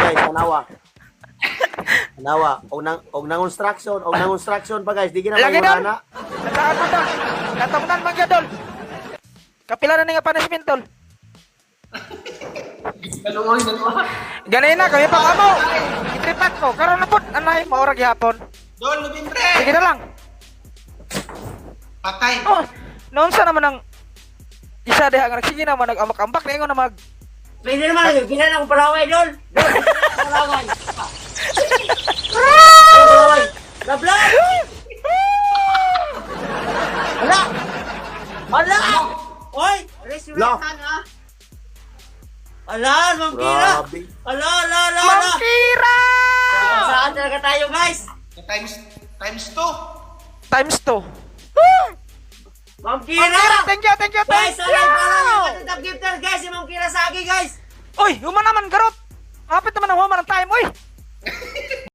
guys, Anawa, og nang instruction pa guys, di gina Lagi dol. mayurana. Nakaakot dol. Katapunan man dol. Kapila na nga punishment dol. Kaluoy na to. Ganina kami pa kamo. Itripat ko karon na pud anay maura gihapon. Dol, Novembre! Sige na lang. Patay! Oh, noon sa naman ang isa diha nga sige naman nag-ambak-ambak na na mag Pwede naman, ginan akong palaway, Dol. Dol, palaway. Palaway. Lablay! Hala! Hala! Oy! Resurrection, ha? Hala, Ma'am Kira! Grabe. Hala, hala, hala! Mangkira! Saan talaga tayo, guys? Times 2. Times 2. Ma'am Kira! Thank you. Guys, palaway. Katutap gifter, guys. Si Ma'am Kira sa akin, guys. Oy, human naman garot. Kapit naman ang human ng